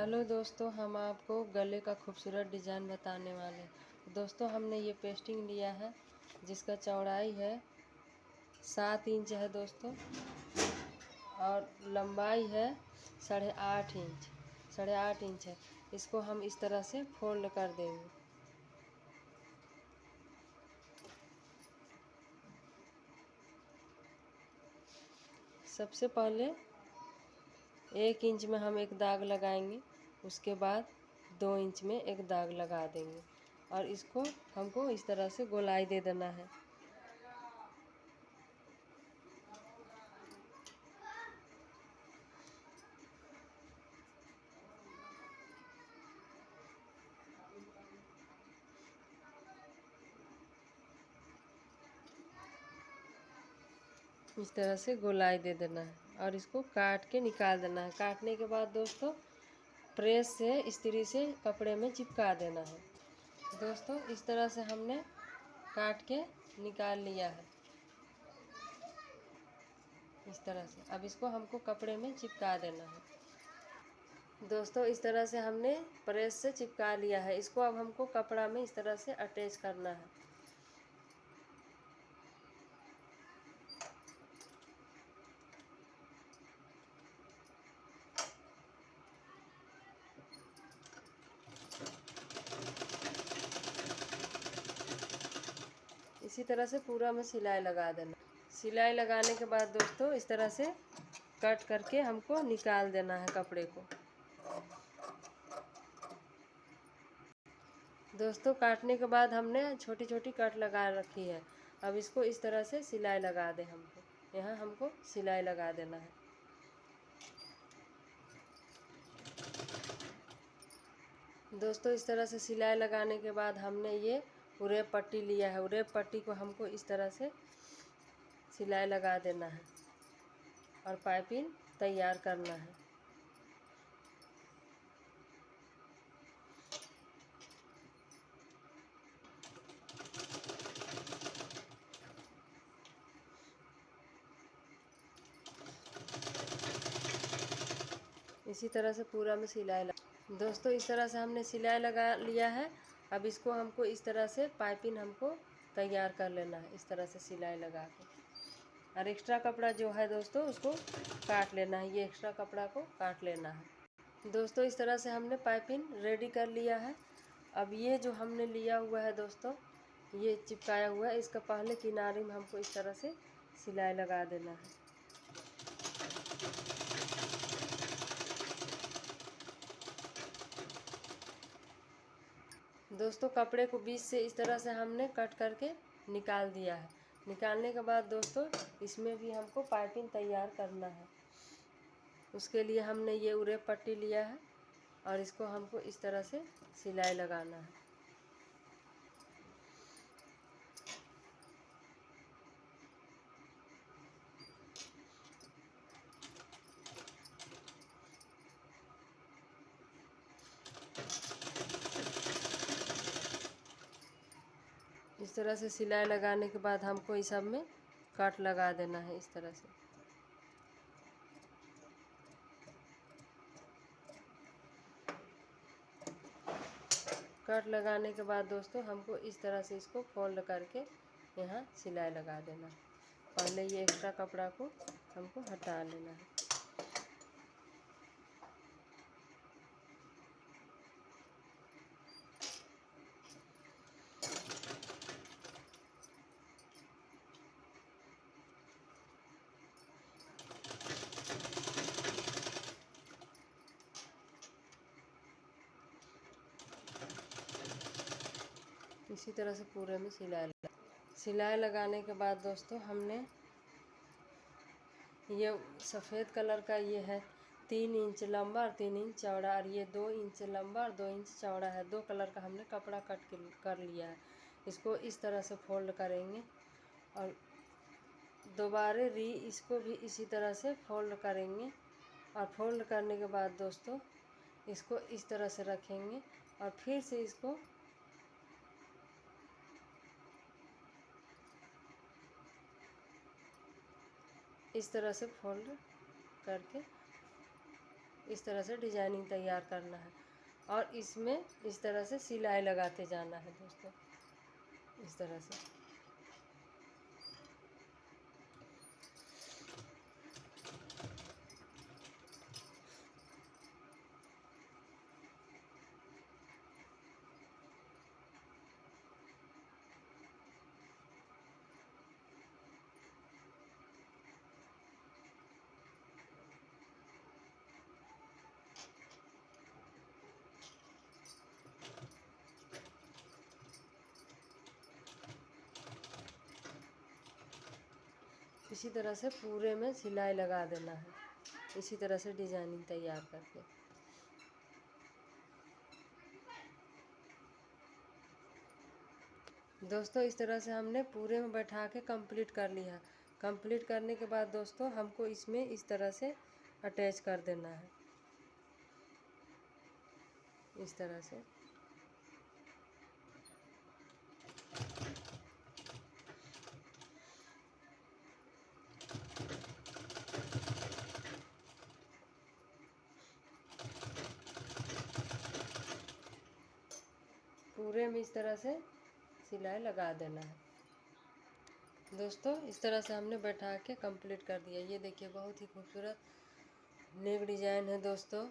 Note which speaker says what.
Speaker 1: Hello दोस्तों, हम आपको गले का खूबसूरत डिज़ाइन बताने वाले हैं। दोस्तों, हमने ये पेस्टिंग लिया है जिसका चौड़ाई है 7 इंच है दोस्तों, और लंबाई है 8.5 इंच। 8.5 इंच है। इसको हम इस तरह से फोल्ड कर देंगे। सबसे पहले 1 इंच में हम एक दाग लगाएंगे, उसके बाद 2 इंच में एक दाग लगा देंगे, और इसको हमको इस तरह से गोलाई दे देना है। इस तरह से गोलाई दे देना है और इसको काट के निकाल देना है। काटने के बाद दोस्तों प्रेस से इस्त्री से कपड़े में चिपका देना है। दोस्तों, इस तरह से हमने काट के निकाल लिया है इस तरह से। अब इसको हमको कपड़े में चिपका देना है। दोस्तों, इस तरह से हमने प्रेस से चिपका लिया है। इसको अब हमको कपड़ा में इस तरह से अटैच करना है। इसी तरह से पूरा में सिलाई लगा देना। सिलाई लगाने के बाद दोस्तों इस तरह से कट करके हमको निकाल देना है कपड़े को। दोस्तों, काटने के बाद हमने छोटी छोटी कट लगा रखी है। अब इसको इस तरह से सिलाई लगा दें। हमको यहाँ हमको सिलाई लगा देना है। दोस्तों, इस तरह से सिलाई लगाने के बाद हमने ये उरेब पट्टी लिया है। उरेब पट्टी को हमको इस तरह से सिलाई लगा देना है और पाइपिंग तैयार करना है। इसी तरह से पूरा में सिलाई लगा। दोस्तों, इस तरह से हमने सिलाई लगा लिया है। अब इसको हमको इस तरह से पाइपिंग हमको तैयार कर लेना है, इस तरह से सिलाई लगा के। और एक्स्ट्रा कपड़ा जो है दोस्तों उसको काट लेना है। ये एक्स्ट्रा कपड़ा को काट लेना है। दोस्तों, इस तरह से हमने पाइपिंग रेडी कर लिया है। अब ये जो हमने लिया हुआ है दोस्तों, ये चिपकाया हुआ है, इसका पहले किनारे में हमको इस तरह से सिलाई लगा देना है। दोस्तों, कपड़े को बीच से इस तरह से हमने कट करके निकाल दिया है। निकालने के बाद दोस्तों इसमें भी हमको पाइपिंग तैयार करना है। उसके लिए हमने ये उरेब पट्टी लिया है और इसको हमको इस तरह से सिलाई लगाना है। इस तरह से सिलाई लगाने के बाद हमको इस सब में कट लगा देना है इस तरह से। कट लगाने के बाद दोस्तों हमको इस तरह से इसको फोल्ड करके यहाँ सिलाई लगा देना है। पहले ये एक्स्ट्रा कपड़ा को हमको हटा लेना है। इसी तरह से पूरे में सिलाई लगाने के बाद दोस्तों हमने ये सफ़ेद कलर का ये है 3 इंच लंबा और 3 इंच चौड़ा, और ये 2 इंच लंबा और 2 इंच चौड़ा है। 2 कलर का हमने कपड़ा कर लिया है। इसको इस तरह से फोल्ड करेंगे और दोबारा इसको भी इसी तरह से फोल्ड करेंगे। और फोल्ड करने के बाद दोस्तों इसको इस तरह से रखेंगे और फिर से इसको इस तरह से फोल्ड करके इस तरह से डिजाइनिंग तैयार करना है और इसमें इस तरह से सिलाई लगाते जाना है दोस्तों, इस तरह से। इसी तरह से पूरे में सिलाई लगा देना है, इसी तरह से डिजाइनिंग तैयार करके। दोस्तों इस तरह से हमने पूरे में बैठा के कंप्लीट कर लिया। कंप्लीट करने के बाद दोस्तों हमको इसमें इस तरह से अटैच कर देना है, इस तरह से। पूरे में इस तरह से सिलाई लगा देना है। दोस्तों इस तरह से हमने बैठा के कंप्लीट कर दिया। ये देखिए बहुत ही खूबसूरत नेक डिजाइन है दोस्तों।